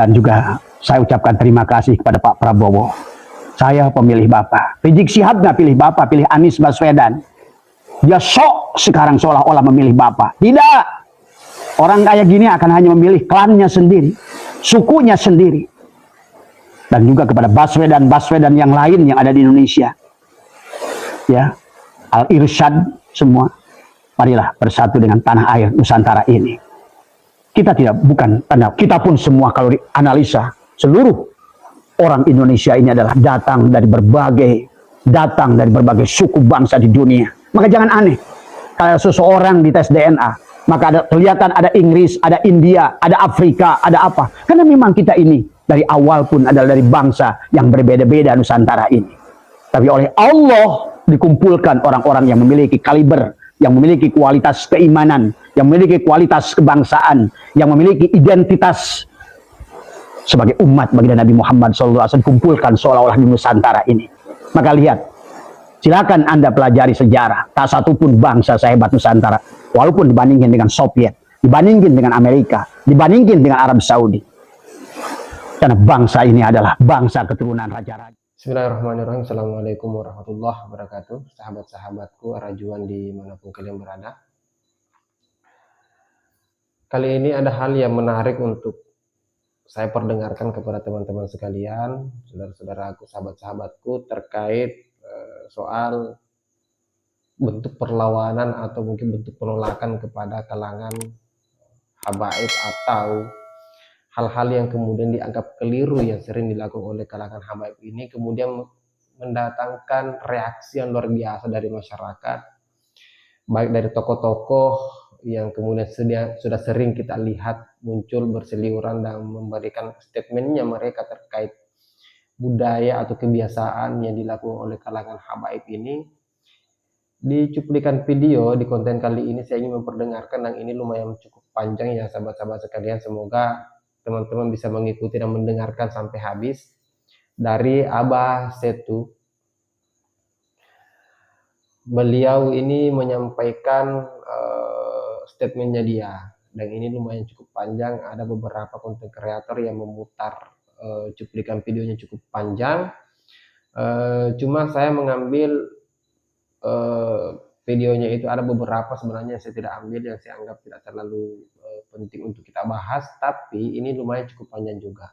Dan juga saya ucapkan terima kasih kepada Pak Prabowo. Saya pemilih Bapak. Rizik Syihab nggak pilih Bapak, pilih Anies Baswedan. Dia sok sekarang seolah-olah memilih Bapak. Tidak. Orang kayak gini akan hanya memilih klannya sendiri, sukunya sendiri. Dan juga kepada Baswedan yang lain yang ada di Indonesia. Ya, Al-Irsyad semua. Marilah bersatu dengan tanah air Nusantara ini. Kita kita pun semua kalau dianalisa, seluruh orang Indonesia ini adalah datang dari berbagai suku bangsa di dunia. Maka jangan aneh kalau seseorang dites DNA, maka kelihatan ada Inggris, ada India, ada Afrika, ada apa. Karena memang kita ini dari awal pun adalah dari bangsa yang berbeda-beda Nusantara ini. Tapi oleh Allah dikumpulkan orang-orang yang memiliki kaliber, yang memiliki kualitas keimanan, yang memiliki kualitas kebangsaan, yang memiliki identitas sebagai umat baginda Nabi Muhammad SAW, kumpulkan seolah-olah di Nusantara ini. Maka lihat, silakan Anda pelajari sejarah. Tak satu pun bangsa sehebat Nusantara, walaupun dibandingkan dengan Soviet, dibandingkan dengan Amerika, dibandingkan dengan Arab Saudi. Karena bangsa ini adalah bangsa keturunan raja-raja. Bismillahirrahmanirrahim. Assalamualaikum warahmatullahi wabarakatuh. Sahabat-sahabatku, Arajuan dimanapun kalian berada. Kali ini ada hal yang menarik untuk saya perdengarkan kepada teman-teman sekalian, saudara-saudaraku, sahabat-sahabatku, terkait soal bentuk perlawanan atau mungkin bentuk penolakan kepada kalangan habaib atau hal-hal yang kemudian dianggap keliru yang sering dilakukan oleh kalangan habaib ini, kemudian mendatangkan reaksi yang luar biasa dari masyarakat, baik dari tokoh-tokoh yang kemudian sudah sering kita lihat muncul berseliweran dan memberikan statementnya mereka terkait budaya atau kebiasaan yang dilakukan oleh kalangan habaib ini. Di cuplikan video di konten kali ini saya ingin memperdengarkan, dan ini lumayan cukup panjang ya sahabat-sahabat sekalian. Semoga teman-teman bisa mengikuti dan mendengarkan sampai habis dari Abah Setu. Beliau ini menyampaikan statementnya dia, dan ini lumayan cukup panjang. Ada beberapa konten kreator yang memutar cuplikan videonya cukup panjang. Cuma saya mengambil videonya itu, ada beberapa sebenarnya saya tidak ambil yang saya anggap tidak terlalu penting untuk kita bahas, tapi ini lumayan cukup panjang juga.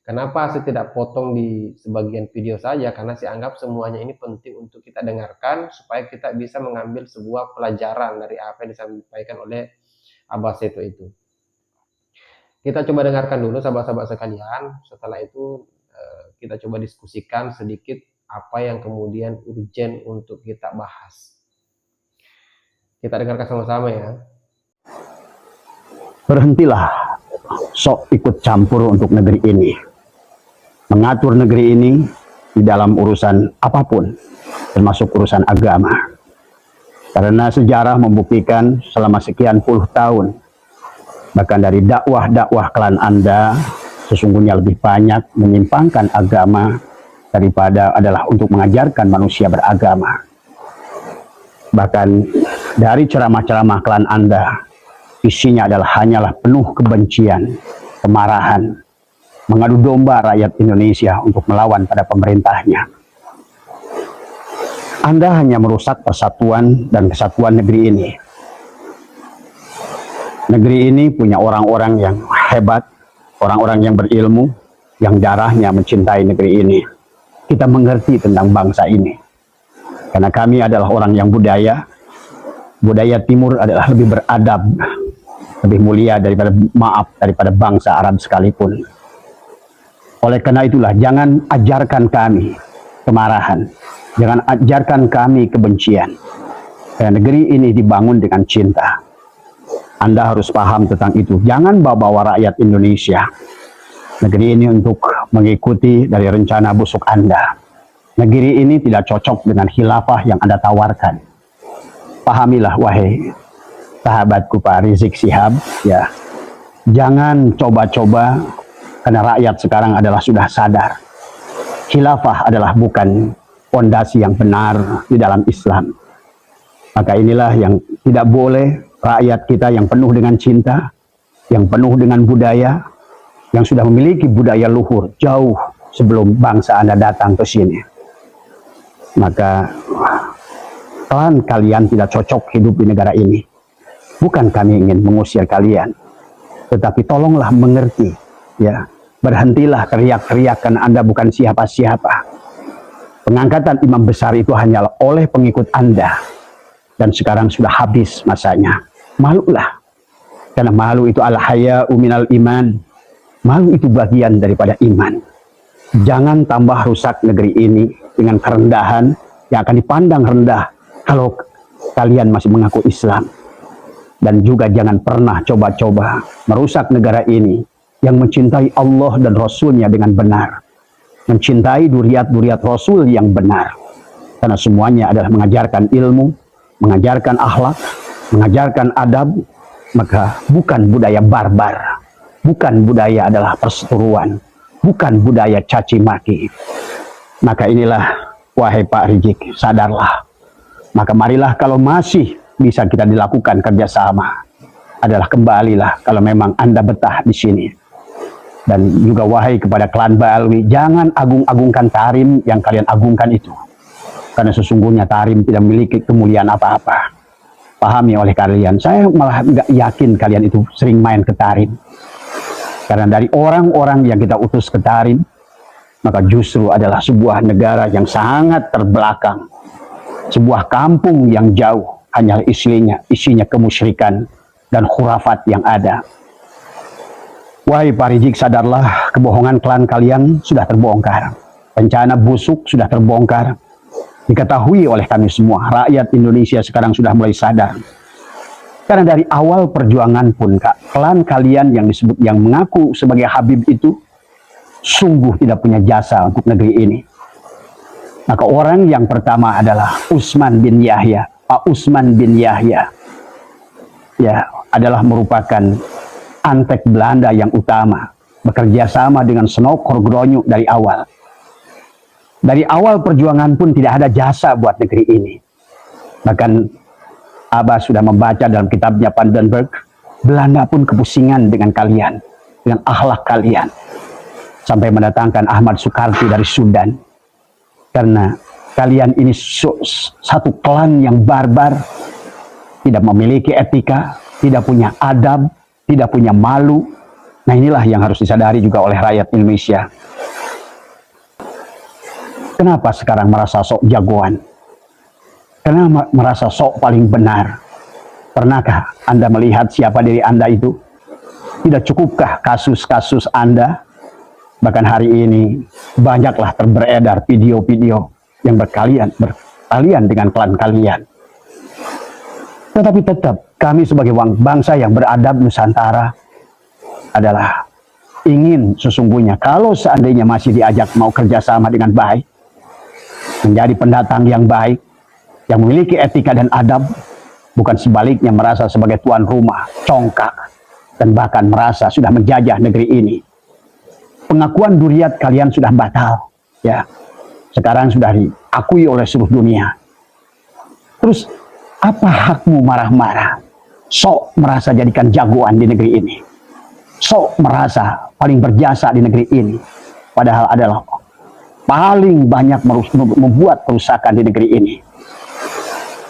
Kenapa saya tidak potong di sebagian video saja? Karena saya anggap semuanya ini penting untuk kita dengarkan supaya kita bisa mengambil sebuah pelajaran dari apa yang disampaikan oleh Abah Setu itu. Kita coba dengarkan dulu sahabat-sahabat sekalian. Setelah itu kita coba diskusikan sedikit apa yang kemudian urgent untuk kita bahas. Kita dengarkan sama-sama ya. Berhentilah sok ikut campur untuk negeri ini, mengatur negeri ini di dalam urusan apapun, termasuk urusan agama. Karena sejarah membuktikan selama sekian puluh tahun, bahkan dari dakwah-dakwah klan Anda, sesungguhnya lebih banyak menyimpangkan agama daripada adalah untuk mengajarkan manusia beragama. Bahkan dari ceramah-ceramah klan Anda, isinya hanyalah penuh kebencian, kemarahan, mengadu domba rakyat Indonesia untuk melawan pada pemerintahnya. Anda hanya merusak persatuan dan kesatuan negeri ini. Negeri ini punya orang-orang yang hebat, orang-orang yang berilmu, yang darahnya mencintai negeri ini. Kita mengerti tentang bangsa ini. Karena kami adalah orang yang budaya timur adalah lebih beradab, lebih mulia daripada bangsa Arab sekalipun. Oleh karena itulah, jangan ajarkan kami kemarahan, jangan ajarkan kami kebencian. Karena negeri ini dibangun dengan cinta. Anda harus paham tentang itu. Jangan bawa-bawa rakyat Indonesia, negeri ini untuk mengikuti dari rencana busuk Anda. Negeri ini tidak cocok dengan khilafah yang Anda tawarkan. Pahamilah wahai sahabatku Pak Rizik Syihab, ya, jangan coba-coba, karena rakyat sekarang sudah sadar khilafah adalah bukan fondasi yang benar di dalam Islam. Maka inilah yang tidak boleh rakyat kita yang penuh dengan cinta, yang penuh dengan budaya, yang sudah memiliki budaya luhur jauh sebelum bangsa Anda datang ke sini. Maka klan kalian tidak cocok hidup di negara ini. Bukan kami ingin mengusir kalian, tetapi tolonglah mengerti, ya. Berhentilah teriak-teriak karena Anda bukan siapa-siapa. Pengangkatan imam besar itu hanyalah oleh pengikut Anda, dan sekarang sudah habis masanya. Malulah, karena malu itu al-haya'u minal iman. Malu itu bagian daripada iman. Jangan tambah rusak negeri ini dengan kerendahan yang akan dipandang rendah kalau kalian masih mengaku Islam. Dan juga jangan pernah coba-coba merusak negara ini yang mencintai Allah dan Rasulnya dengan benar. Mencintai duriat-duriat Rasul yang benar. Karena semuanya adalah mengajarkan ilmu, mengajarkan akhlak, mengajarkan adab. Maka bukan budaya barbar. Bukan budaya adalah perseteruan. Bukan budaya caci maki. Maka inilah, wahai Pak Rizik, sadarlah. Maka marilah kalau masih bisa kita dilakukan kerjasama, adalah kembalilah kalau memang Anda betah di sini. Dan juga wahai kepada klan Baalwi, jangan agung-agungkan Tarim yang kalian agungkan itu. Karena sesungguhnya Tarim tidak memiliki kemuliaan apa-apa. Pahami oleh kalian. Saya malah nggak yakin kalian itu sering main ke Tarim. Karena dari orang-orang yang kita utus ke Tarim, maka justru adalah sebuah negara yang sangat terbelakang. Sebuah kampung yang jauh, hanya isinya kemusyrikan dan khurafat yang ada. Wahai Pak Rizik, sadarlah, kebohongan klan kalian sudah terbongkar. Rencana busuk sudah terbongkar. Diketahui oleh kami semua, rakyat Indonesia sekarang sudah mulai sadar. Karena dari awal perjuangan pun, klan kalian yang mengaku sebagai Habib itu sungguh tidak punya jasa untuk negeri ini. Maka orang yang pertama adalah Utsman bin Yahya. Pak Utsman bin Yahya, ya, adalah merupakan antek Belanda yang utama, bekerja sama dengan Snokkergronje dari awal. Dari awal perjuangan pun tidak ada jasa buat negeri ini. Bahkan Abah sudah membaca dalam kitabnya Pandenberg, Belanda pun kepusingan dengan kalian, dengan akhlak kalian. Sampai mendatangkan Ahmad Sukarti dari Sudan. Karena kalian ini satu klan yang barbar, tidak memiliki etika, tidak punya adab, tidak punya malu. Nah, inilah yang harus disadari juga oleh rakyat Indonesia. Kenapa sekarang merasa sok jagoan? Kenapa merasa sok paling benar? Pernahkah Anda melihat siapa diri Anda itu? Tidak cukupkah kasus-kasus Anda? Bahkan hari ini banyaklah beredar video-video yang berkalian dengan klan kalian. Tetapi tetap kami sebagai bangsa yang beradab Nusantara adalah ingin sesungguhnya kalau seandainya masih diajak mau kerjasama dengan baik, menjadi pendatang yang baik, yang memiliki etika dan adab, bukan sebaliknya merasa sebagai tuan rumah, congkak, dan bahkan merasa sudah menjajah negeri ini. Pengakuan duriat kalian sudah batal, ya. Sekarang sudah diakui oleh seluruh dunia. Terus apa hakmu marah-marah? Sok merasa jadikan jagoan di negeri ini. Sok merasa paling berjasa di negeri ini. Padahal adalah paling banyak membuat kerusakan di negeri ini.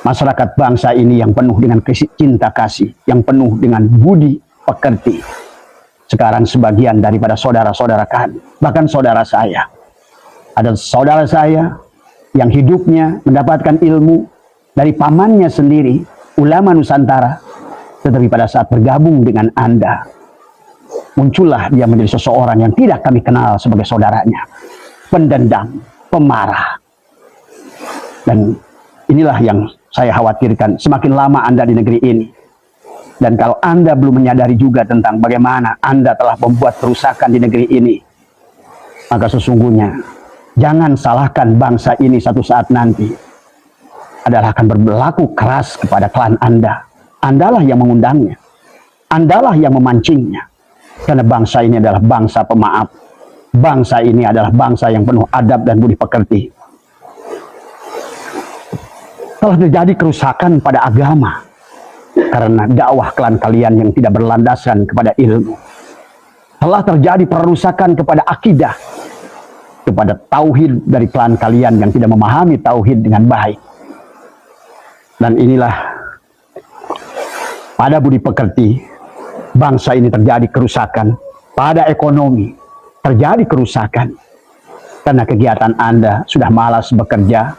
Masyarakat bangsa ini yang penuh dengan cinta kasih, yang penuh dengan budi pekerti. Sekarang sebagian daripada saudara-saudara kami, bahkan saudara saya, ada saudara saya yang hidupnya mendapatkan ilmu dari pamannya sendiri, ulama Nusantara, tetapi pada saat bergabung dengan Anda, muncullah dia menjadi seseorang yang tidak kami kenal sebagai saudaranya, pendendam, pemarah. Dan inilah yang saya khawatirkan, semakin lama Anda di negeri ini. Dan kalau Anda belum menyadari juga tentang bagaimana Anda telah membuat kerusakan di negeri ini, maka sesungguhnya jangan salahkan bangsa ini satu saat nanti adalah akan berlaku keras kepada klan Anda. Andalah yang mengundangnya, Andalah yang memancingnya. Karena bangsa ini adalah bangsa pemaaf. Bangsa ini adalah bangsa yang penuh adab dan budi pekerti. Telah terjadi kerusakan pada agama karena dakwah klan kalian yang tidak berlandaskan kepada ilmu. Telah terjadi perusakan kepada akidah, kepada tauhid dari klan kalian yang tidak memahami tauhid dengan baik. Dan inilah pada budi pekerti bangsa ini terjadi kerusakan, pada ekonomi terjadi kerusakan karena kegiatan Anda sudah malas bekerja,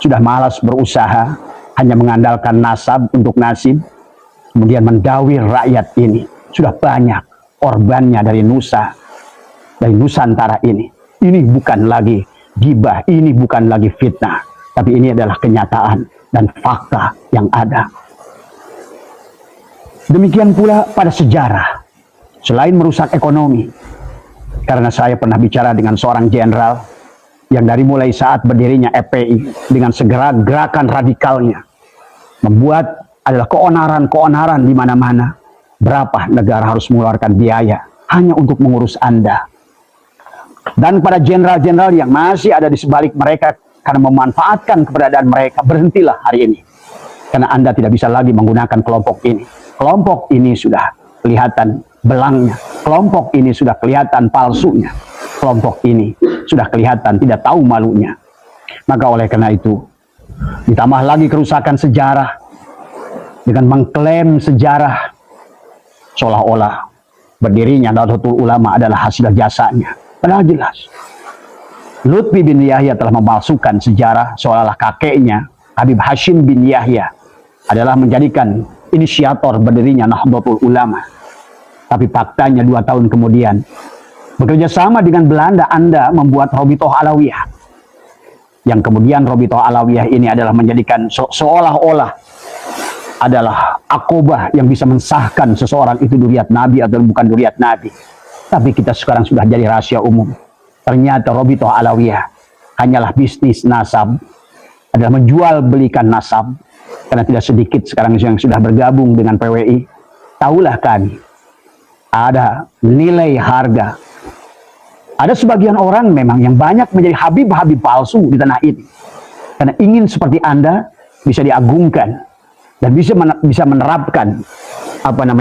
sudah malas berusaha, hanya mengandalkan nasab untuk nasib, kemudian mendawir rakyat ini. Sudah banyak korbannya dari Nusantara ini. Ini bukan lagi gibah, ini bukan lagi fitnah, tapi ini adalah kenyataan dan fakta yang ada. Demikian pula pada sejarah, selain merusak ekonomi, karena saya pernah bicara dengan seorang jenderal yang dari mulai saat berdirinya FPI dengan segera gerakan radikalnya membuat adalah keonaran-keonaran di mana-mana. Berapa negara harus mengeluarkan biaya hanya untuk mengurus Anda. Dan pada jenderal-jenderal yang masih ada di sebalik mereka karena memanfaatkan keberadaan mereka, berhentilah hari ini. Karena Anda tidak bisa lagi menggunakan kelompok ini. Kelompok ini sudah kelihatan belangnya. Kelompok ini sudah kelihatan palsunya. Kelompok ini sudah kelihatan tidak tahu malunya. Maka oleh karena itu, ditambah lagi kerusakan sejarah dengan mengklaim sejarah seolah-olah berdirinya Nahdlatul Ulama adalah hasil jasanya. Padahal jelas Lutfi bin Yahya telah memalsukan sejarah seolah-olah kakeknya Habib Hashim bin Yahya adalah menjadikan inisiator berdirinya Nahdlatul Ulama. Tapi faktanya 2 tahun kemudian bekerja sama dengan Belanda Anda membuat Robitoh Alawiyah. Yang kemudian Robitoh Alawiyah ini adalah menjadikan seolah-olah adalah akobah yang bisa mensahkan seseorang itu duriat Nabi atau bukan duriat Nabi. Tapi kita sekarang sudah jadi rahasia umum. Ternyata Robitoh Alawiyah hanyalah bisnis nasab, adalah menjual belikan nasab. Karena tidak sedikit sekarang yang sudah bergabung dengan PWI. Tahulah kami, ada nilai harga. Ada sebagian orang memang yang banyak menjadi habib-habib palsu di tanah ini. Karena ingin seperti Anda bisa diagungkan dan bisa menerapkan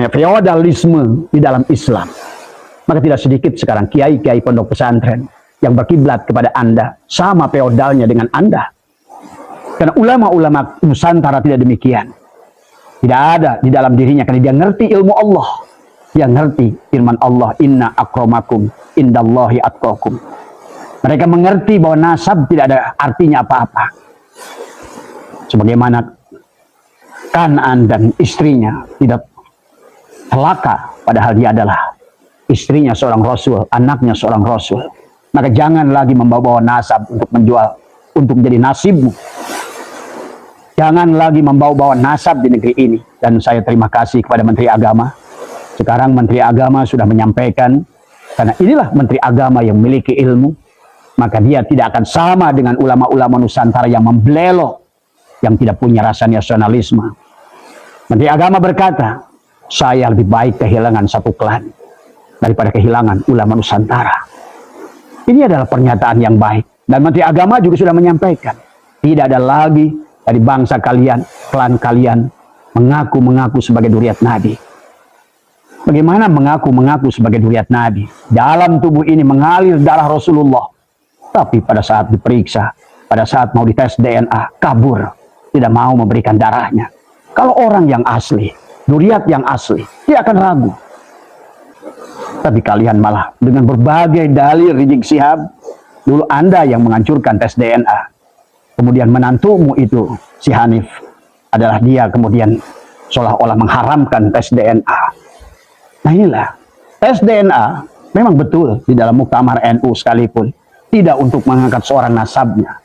feodalisme di dalam Islam. Maka tidak sedikit sekarang kiai-kiai pondok pesantren yang berkiblat kepada Anda sama feodalnya dengan Anda. Karena ulama-ulama Nusantara tidak demikian. Tidak ada di dalam dirinya karena dia ngerti ilmu Allah. Dia ngerti firman Allah, inna akramakum indallahi atqakum. Mereka mengerti bahwa nasab tidak ada artinya apa-apa. Sebagaimana Kan'an dan istrinya tidak celaka padahal dia adalah istrinya seorang rasul, anaknya seorang rasul. Maka jangan lagi membawa nasab untuk menjual, untuk menjadi nasibmu. Jangan lagi membawa nasab di negeri ini. Dan saya terima kasih kepada Menteri Agama. Sekarang Menteri Agama sudah menyampaikan, karena inilah Menteri Agama yang memiliki ilmu, maka dia tidak akan sama dengan ulama-ulama Nusantara yang membelok, yang tidak punya rasa nasionalisme. Menteri Agama berkata, saya lebih baik kehilangan satu klan daripada kehilangan ulama Nusantara. Ini adalah pernyataan yang baik. Dan Menteri Agama juga sudah menyampaikan, tidak ada lagi dari bangsa kalian, klan kalian, mengaku-mengaku sebagai duriat Nabi. Bagaimana mengaku-mengaku sebagai duriat Nabi? Dalam tubuh ini mengalir darah Rasulullah. Tapi pada saat diperiksa, pada saat mau dites DNA, kabur. Tidak mau memberikan darahnya. Kalau orang yang asli, duriat yang asli, dia akan ragu. Tapi kalian malah dengan berbagai dalil Rizik Syihab, dulu Anda yang menghancurkan tes DNA. Kemudian menantumu itu, si Hanif, adalah dia kemudian seolah-olah mengharamkan tes DNA. Nah inilah, tes DNA memang betul di dalam Muktamar NU sekalipun tidak untuk mengangkat seorang nasabnya.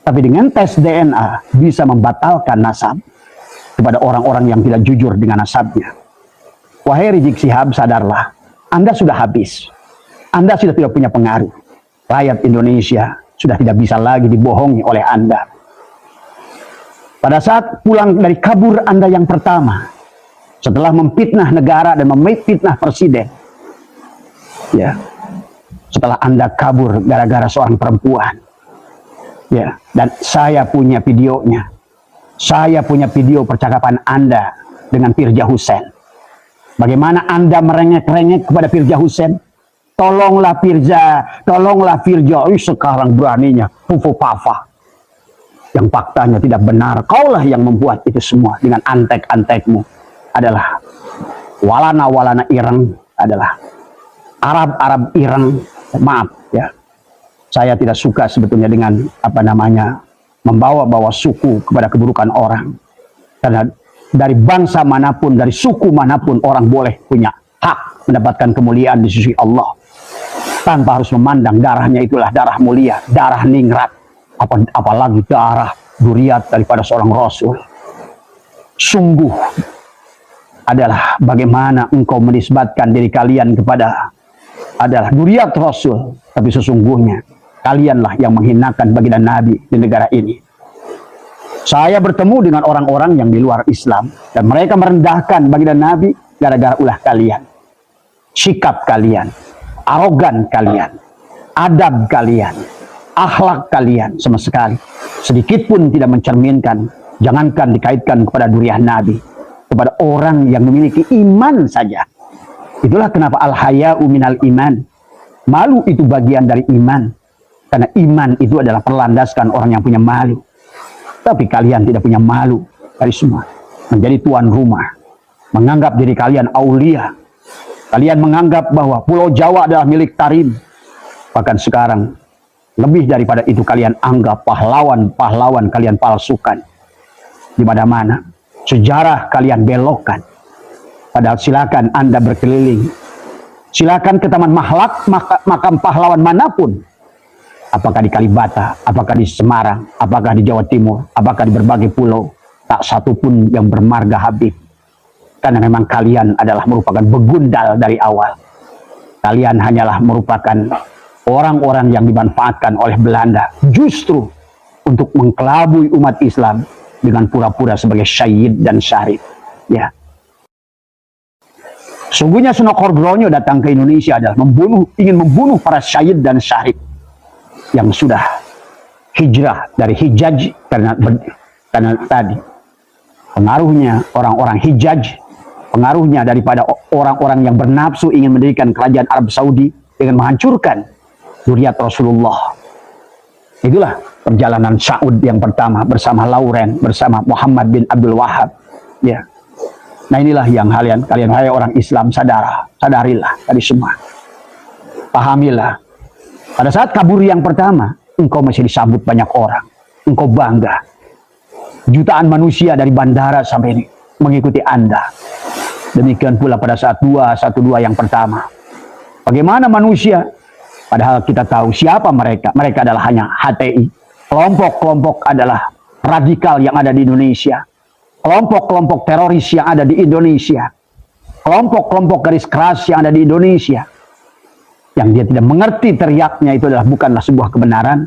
Tapi dengan tes DNA bisa membatalkan nasab kepada orang-orang yang tidak jujur dengan nasabnya. Wahai Rizik Syihab, sadarlah, Anda sudah habis. Anda sudah tidak punya pengaruh. Rakyat Indonesia sudah tidak bisa lagi dibohongi oleh Anda. Pada saat pulang dari kabur Anda yang pertama, setelah memfitnah negara dan memfitnah presiden, ya, setelah Anda kabur gara-gara seorang perempuan, ya, dan saya punya videonya, saya punya video percakapan Anda dengan Firja Hussein. Bagaimana Anda merengek-rengek kepada Firja Hussein Tolonglah Firza, tolonglah Firja. Sekarang beraninya Fufu Papa. Yang faktanya tidak benar. Kaulah yang membuat itu semua dengan antek-antekmu. Adalah walana-walana ireng, adalah Arab-Arab ireng. Maaf ya. Saya tidak suka sebetulnya dengan membawa-bawa suku kepada keburukan orang. Karena dari bangsa manapun, dari suku manapun, orang boleh punya hak mendapatkan kemuliaan di sisi Allah. Tanpa harus memandang darahnya itulah darah mulia, darah ningrat, apalagi darah duriat daripada seorang Rasul. Sungguh adalah bagaimana engkau menisbatkan diri kalian kepada adalah duriat Rasul, tapi sesungguhnya kalianlah yang menghinakan baginda Nabi di negara ini. Saya bertemu dengan orang-orang yang di luar Islam dan mereka merendahkan baginda Nabi gara-gara ulah kalian, sikap kalian, arogan kalian, adab kalian, akhlak kalian sama sekali sedikit pun tidak mencerminkan, jangankan dikaitkan kepada duriah Nabi, kepada orang yang memiliki iman saja. Itulah kenapa al-haya'u minal iman. Malu itu bagian dari iman. Karena iman itu adalah perlandaskan orang yang punya malu. Tapi kalian tidak punya malu dari semua. Menjadi tuan rumah. Menganggap diri kalian aulia. Kalian menganggap bahwa Pulau Jawa adalah milik Tarim. Bahkan sekarang, lebih daripada itu kalian anggap pahlawan-pahlawan kalian palsukan. Di mana-mana. Sejarah kalian belokkan. Padahal silakan Anda berkeliling. Silakan ke Taman Mahlak, makam pahlawan manapun. Apakah di Kalibata, apakah di Semarang, apakah di Jawa Timur, apakah di berbagai pulau. Tak satu pun yang bermarga Habib. Karena memang kalian adalah merupakan begundal dari awal. Kalian hanyalah merupakan orang-orang yang dimanfaatkan oleh Belanda. Justru untuk mengkelabui umat Islam dengan pura-pura sebagai syahid dan syarif. Ya. Sungguhnya Sunan Kordronyo datang ke Indonesia adalah ingin membunuh para syahid dan syahid yang sudah hijrah dari Hijaz karena tadi pengaruhnya orang-orang Hijaz, pengaruhnya daripada orang-orang yang bernafsu ingin mendirikan kerajaan Arab Saudi dengan menghancurkan zuriat Rasulullah. Itulah perjalanan Saud yang pertama bersama Lauren, bersama Muhammad bin Abdul Wahab. Ya. Nah inilah yang kalian hai orang Islam sadarilah tadi semua. Pahamilah. Pada saat kabur yang pertama, engkau masih disambut banyak orang. Engkau bangga. Jutaan manusia dari bandara sampai ini mengikuti Anda. Demikian pula pada saat 212 yang pertama. Bagaimana manusia? Padahal kita tahu siapa mereka. Mereka adalah hanya HTI. Kelompok-kelompok adalah radikal yang ada di Indonesia. Kelompok-kelompok teroris yang ada di Indonesia. Kelompok-kelompok garis keras yang ada di Indonesia. Yang dia tidak mengerti teriaknya itu adalah bukanlah sebuah kebenaran.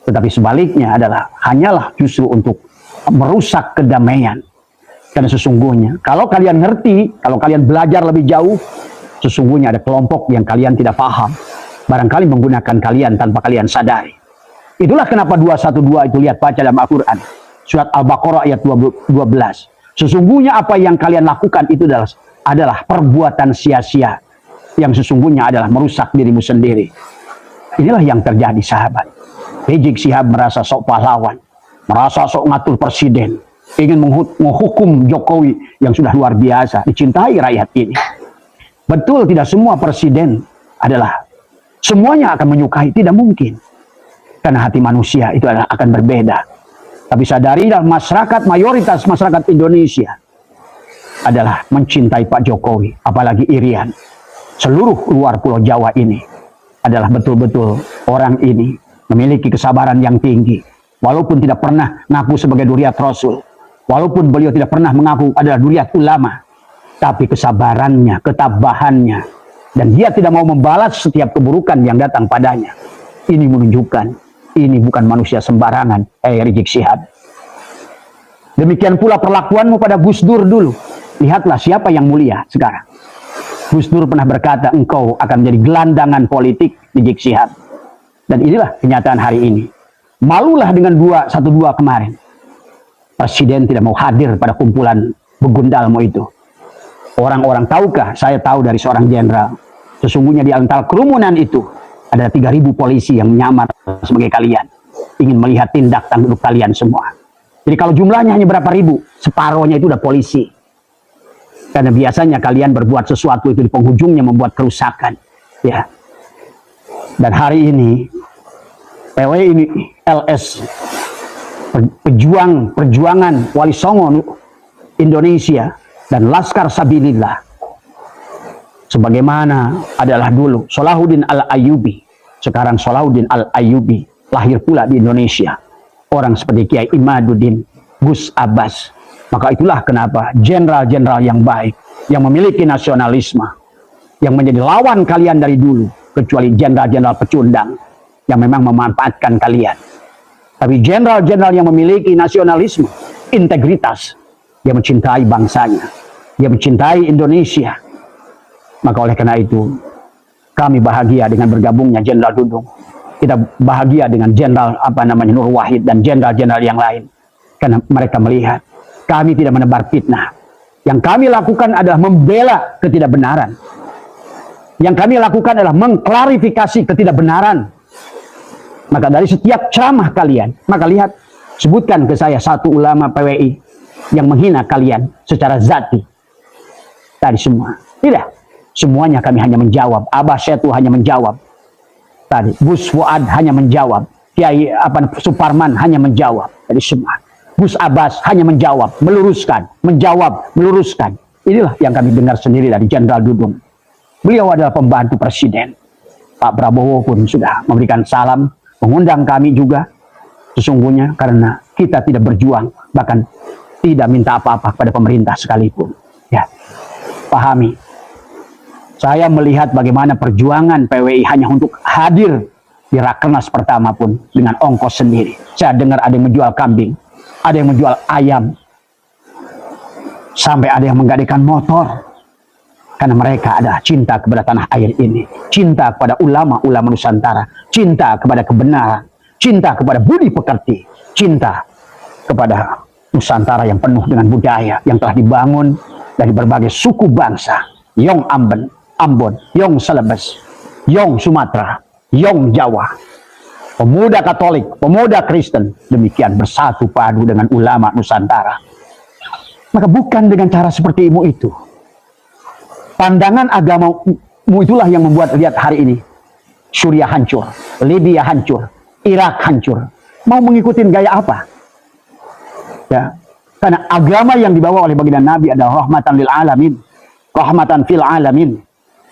Tetapi sebaliknya adalah hanyalah justru untuk merusak kedamaian. Karena sesungguhnya kalau kalian ngerti, kalau kalian belajar lebih jauh, sesungguhnya ada kelompok yang kalian tidak paham. Barangkali menggunakan kalian tanpa kalian sadari. Itulah kenapa 212 itu lihat baca dalam Al-Quran. Surat Al-Baqarah ayat 12. Sesungguhnya apa yang kalian lakukan itu adalah perbuatan sia-sia. Yang sesungguhnya adalah merusak dirimu sendiri. Inilah yang terjadi sahabat. Rizik Syihab merasa sok pahlawan. Merasa sok ngatur presiden. Ingin menghukum Jokowi yang sudah luar biasa. Dicintai rakyat ini. Betul tidak semua presiden adalah semuanya akan menyukai. Tidak mungkin. Karena hati manusia itu akan berbeda. Tapi sadarilah masyarakat, mayoritas masyarakat Indonesia adalah mencintai Pak Jokowi, apalagi Irian. Seluruh luar Pulau Jawa ini adalah betul-betul orang ini memiliki kesabaran yang tinggi. Walaupun tidak pernah ngaku sebagai duriat Rasul, walaupun beliau tidak pernah mengaku adalah duriat ulama, tapi kesabarannya, ketabahannya, dan dia tidak mau membalas setiap keburukan yang datang padanya. Ini menunjukkan ini bukan manusia sembarangan, Rizik Syihab. Demikian pula perlakuanmu pada Gus Dur dulu. Lihatlah siapa yang mulia sekarang. Gus Dur pernah berkata, engkau akan menjadi gelandangan politik, Rizik Syihab. Dan inilah kenyataan hari ini. Malulah dengan 212 kemarin. Presiden tidak mau hadir pada kumpulan begundalmu itu. Orang-orang tahukah? Saya tahu dari seorang jenderal. Sesungguhnya di antara kerumunan itu ada 3.000 polisi yang menyamar sebagai kalian, ingin melihat tindak tanduk kalian semua. Jadi kalau jumlahnya hanya berapa ribu, separohnya itu udah polisi. Karena biasanya kalian berbuat sesuatu itu di penghujungnya membuat kerusakan. Ya. Dan hari ini PWI ini LS perjuangan Wali Songo Indonesia dan Laskar Sabilillah sebagaimana adalah dulu Salahuddin Al-Ayyubi, sekarang Salahuddin Al-Ayyubi lahir pula di Indonesia. Orang seperti Kiai Imaduddin, Gus Abbas. Maka itulah kenapa jenderal-jenderal yang baik, yang memiliki nasionalisme, yang menjadi lawan kalian dari dulu, kecuali jenderal-jenderal pecundang yang memang memanfaatkan kalian. Tapi jenderal-jenderal yang memiliki nasionalisme, integritas, dia mencintai bangsanya, dia mencintai Indonesia. Maka oleh karena itu, kami bahagia dengan bergabungnya Jenderal Dudung. Kita bahagia dengan Jenderal Nur Wahid dan jenderal-jenderal yang lain. Karena mereka melihat kami tidak menebar fitnah. Yang kami lakukan adalah membela ketidakbenaran. Yang kami lakukan adalah mengklarifikasi ketidakbenaran. Maka dari setiap ceramah kalian, maka lihat, sebutkan ke saya satu ulama PWI yang menghina kalian secara zati. Tadi semua. Tidak. Semuanya kami hanya menjawab. Abah Setu hanya menjawab. Tadi Gus Fuad hanya menjawab. Kiai Suparman hanya menjawab. Tadi semua. Gus Abbas hanya menjawab, meluruskan, menjawab, meluruskan. Inilah yang kami dengar sendiri dari Jenderal Dudung. Beliau adalah pembantu presiden. Pak Prabowo pun sudah memberikan salam, mengundang kami juga. Sesungguhnya karena kita tidak berjuang, bahkan tidak minta apa-apa kepada pemerintah sekalipun. Ya, pahami. Saya melihat bagaimana perjuangan PWI hanya untuk hadir di Rakernas pertama pun dengan ongkos sendiri. Saya dengar ada yang menjual kambing, ada yang menjual ayam, sampai ada yang menggadaikan motor. Karena mereka ada cinta kepada tanah air ini, cinta kepada ulama-ulama Nusantara, cinta kepada kebenaran, cinta kepada budi pekerti, cinta kepada Nusantara yang penuh dengan budaya yang telah dibangun dari berbagai suku bangsa. Yong Ambon, Yong Celebes, Yong Sumatera, Yong Jawa. Pemuda Katolik, pemuda Kristen, demikian bersatu padu dengan ulama Nusantara. Maka bukan dengan cara seperti itu. Pandangan agamamu itulah yang membuat lihat hari ini Suriah hancur, Libya hancur, Irak hancur. Mau mengikuti gaya apa? Ya, karena agama yang dibawa oleh baginda Nabi adalah rahmatan lil alamin, rahmatan fil alamin.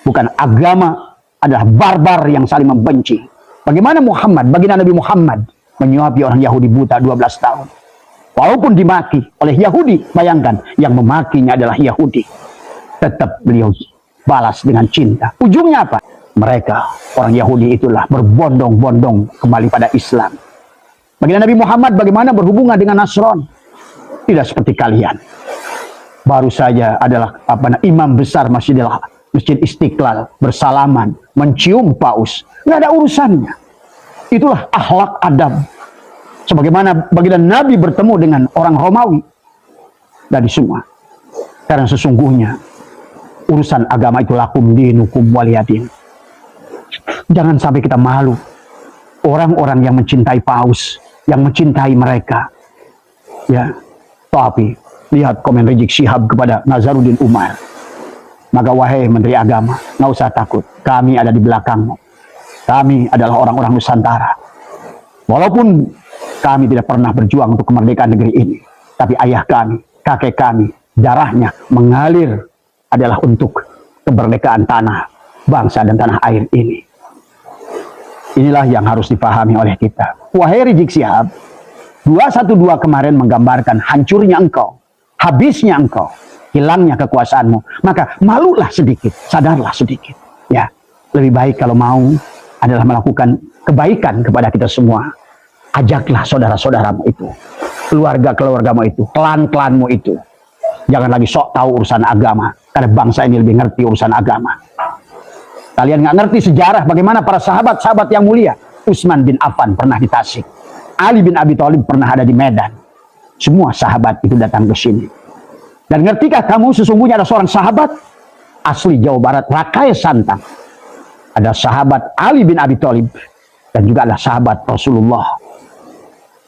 Bukan agama adalah barbar yang saling membenci. Bagaimana Muhammad, baginda Nabi Muhammad menyuapi orang Yahudi buta 12 tahun. Walaupun dimaki oleh Yahudi, bayangkan yang memakinya adalah Yahudi. Tetap beliau balas dengan cinta. Ujungnya apa? Mereka, orang Yahudi itulah berbondong-bondong kembali pada Islam. Baginda Nabi Muhammad bagaimana berhubungan dengan Nasron? Tidak seperti kalian. Baru saja adalah imam besar Masjid Istiqlal bersalaman, mencium paus. Nggak ada urusannya. Itulah akhlak adab. Sebagaimana baginda Nabi bertemu dengan orang Romawi. Dari semua. Karena sesungguhnya urusan agama itu lakum dinukum waliyadin. Jangan sampai kita malu. Orang-orang yang mencintai paus, yang mencintai mereka. Ya, tapi lihat komen Rizik Syihab kepada Nazaruddin Umar. Maka wahai Menteri Agama, nggak usah takut. Kami ada di belakangmu. Kami adalah orang-orang Nusantara. Walaupun kami tidak pernah berjuang untuk kemerdekaan negeri ini, tapi ayah kami, kakek kami, darahnya mengalir adalah untuk kemerdekaan tanah, bangsa dan tanah air ini. Inilah yang harus dipahami oleh kita. Wahai Rizik Syihab, 212 kemarin menggambarkan hancurnya engkau, habisnya engkau, hilangnya kekuasaanmu. Maka malulah sedikit, sadarlah sedikit. Ya, lebih baik kalau mau adalah melakukan kebaikan kepada kita semua. Ajaklah saudara-saudaramu itu, keluarga-keluargamu itu, klan-klanmu itu. Jangan lagi sok tahu urusan agama, karena bangsa ini lebih ngerti urusan agama. Kalian nggak ngerti sejarah bagaimana para sahabat-sahabat yang mulia. Utsman bin Affan pernah di Tasik, Ali bin Abi Thalib pernah ada di Medan. Semua sahabat itu datang ke sini. Dan ngertikah kamu sesungguhnya ada seorang sahabat asli Jawa Barat, Rakai Santang, ada sahabat Ali bin Abi Thalib, dan juga ada sahabat Rasulullah.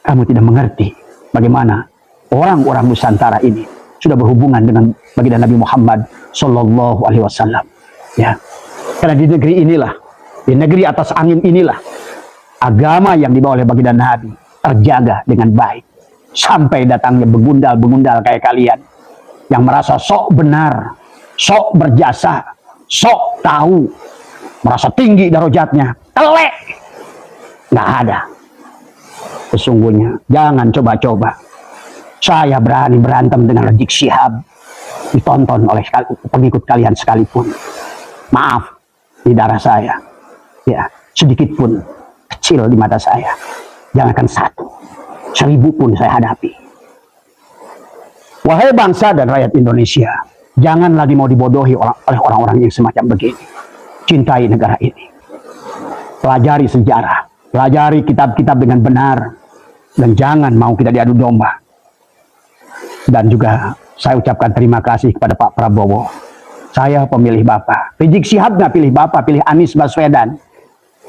Kamu tidak mengerti bagaimana orang-orang Nusantara ini sudah berhubungan dengan baginda Nabi Muhammad Sallallahu Alaihi Wasallam. Ya, karena di negeri inilah, di negeri atas angin inilah, agama yang dibawa oleh baginda Nabi terjaga dengan baik. Sampai datangnya begundal-begundal kayak kalian yang merasa sok benar, sok berjasa, sok tahu, merasa tinggi darajatnya, telek. Nggak ada. Sesungguhnya jangan coba-coba. Saya berani berantem dengan Rizik Syihab, ditonton oleh pengikut kalian sekalipun. Maaf, di darah saya, ya sedikit pun kecil di mata saya. Jangankan 1, 1000 pun saya hadapi. Wahai bangsa dan rakyat Indonesia, jangan lagi mau dibodohi oleh orang-orang yang semacam begini. Cintai negara ini. Pelajari sejarah, pelajari kitab-kitab dengan benar, dan jangan mau kita diadu domba. Dan juga saya ucapkan terima kasih kepada Pak Prabowo. Saya pemilih Bapak. Rizik Syihab nggak pilih Bapak, pilih Anies Baswedan.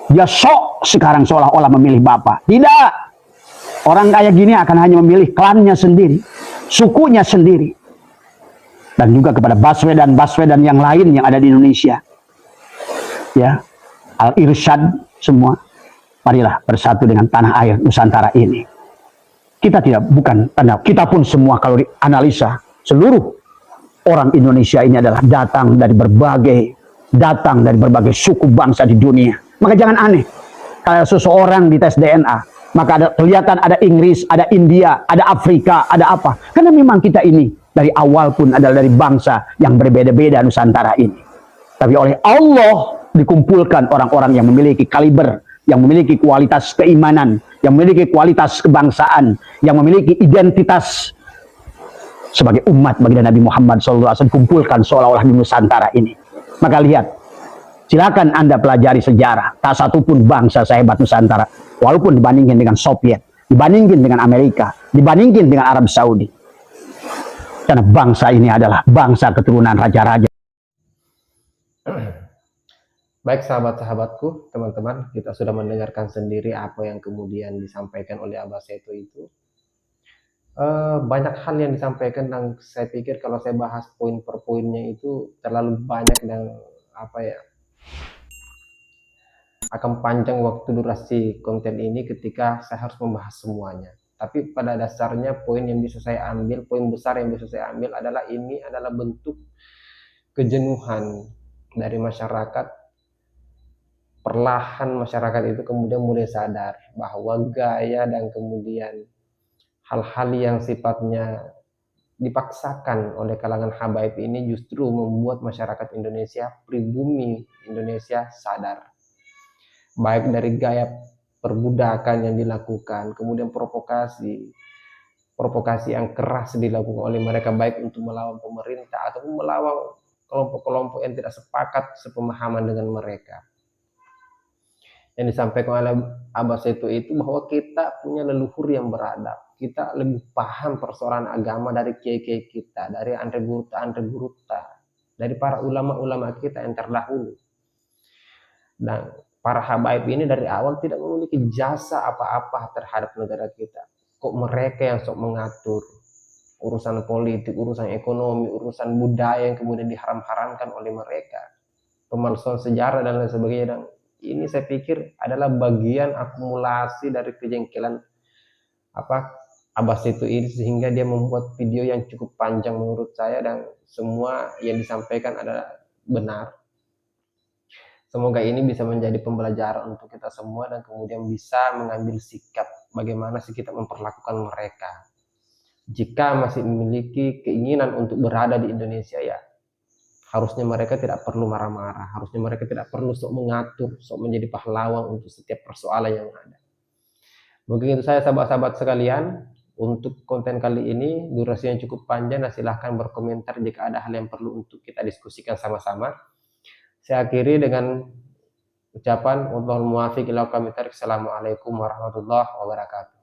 Dia sok sekarang seolah-olah memilih Bapak. Tidak. Orang kayak gini akan hanya memilih klannya sendiri, sukunya sendiri. Dan juga kepada Baswedan yang lain yang ada di Indonesia. Ya, Al-Irsyad semua. Marilah bersatu dengan tanah air Nusantara ini. Kita kita pun semua kalau dianalisa, seluruh orang Indonesia ini adalah datang dari berbagai suku bangsa di dunia. Maka jangan aneh kalau seseorang dites DNA, maka kelihatan ada Inggris, ada India, ada Afrika, ada apa. Karena memang kita ini dari awal pun adalah dari bangsa yang berbeda-beda Nusantara ini. Tapi oleh Allah dikumpulkan orang-orang yang memiliki kaliber, yang memiliki kualitas keimanan, yang memiliki kualitas kebangsaan, yang memiliki identitas sebagai umat baginda Nabi Muhammad SAW, kumpulkan seolah-olah di Nusantara ini. Maka lihat, silakan Anda pelajari sejarah. Tak satu pun bangsa sehebat Nusantara, walaupun dibandingkan dengan Soviet, dibandingkan dengan Amerika, dibandingkan dengan Arab Saudi. Karena bangsa ini adalah bangsa keturunan raja-raja. Baik sahabat-sahabatku, teman-teman, kita sudah mendengarkan sendiri apa yang kemudian disampaikan oleh Abah Seto itu. Banyak hal yang disampaikan dan saya pikir kalau saya bahas poin per poinnya itu terlalu banyak dan akan panjang waktu durasi konten ini ketika saya harus membahas semuanya. Tapi pada dasarnya poin yang bisa saya ambil, poin besar yang bisa saya ambil adalah ini adalah bentuk kejenuhan dari masyarakat. Perlahan masyarakat itu kemudian mulai sadar bahwa gaya dan kemudian hal-hal yang sifatnya dipaksakan oleh kalangan habaib ini justru membuat masyarakat Indonesia, pribumi Indonesia sadar. Baik dari gaya perbudakan yang dilakukan, kemudian provokasi yang keras dilakukan oleh mereka baik untuk melawan pemerintah ataupun melawan kelompok-kelompok yang tidak sepakat sepemahaman dengan mereka. Yang disampaikan oleh Abah Seto itu bahwa kita punya leluhur yang beradab, kita lebih paham persoalan agama dari kiai-kiai kita, dari Andre Guruta, dari para ulama-ulama kita yang terdahulu. Dan para habaib ini dari awal tidak memiliki jasa apa-apa terhadap negara kita. Kok mereka yang sok mengatur urusan politik, urusan ekonomi, urusan budaya yang kemudian diharam-haramkan oleh mereka, pemalsuan sejarah dan lain sebagainya. Dan ini saya pikir adalah bagian akumulasi dari kejengkelan Abah Seto ini sehingga dia membuat video yang cukup panjang menurut saya dan semua yang disampaikan adalah benar. Semoga ini bisa menjadi pembelajaran untuk kita semua dan kemudian bisa mengambil sikap bagaimana sih kita memperlakukan mereka. Jika masih memiliki keinginan untuk berada di Indonesia, ya harusnya mereka tidak perlu marah-marah, harusnya mereka tidak perlu sok mengatur, sok menjadi pahlawan untuk setiap persoalan yang ada. Mungkin itu saya sahabat-sahabat sekalian, untuk konten kali ini durasinya cukup panjang dan silahkan berkomentar jika ada hal yang perlu untuk kita diskusikan sama-sama. Saya akhiri dengan ucapan wallahul muwaffiq ila aqwamit thoriq. Assalamualaikum warahmatullahi wabarakatuh.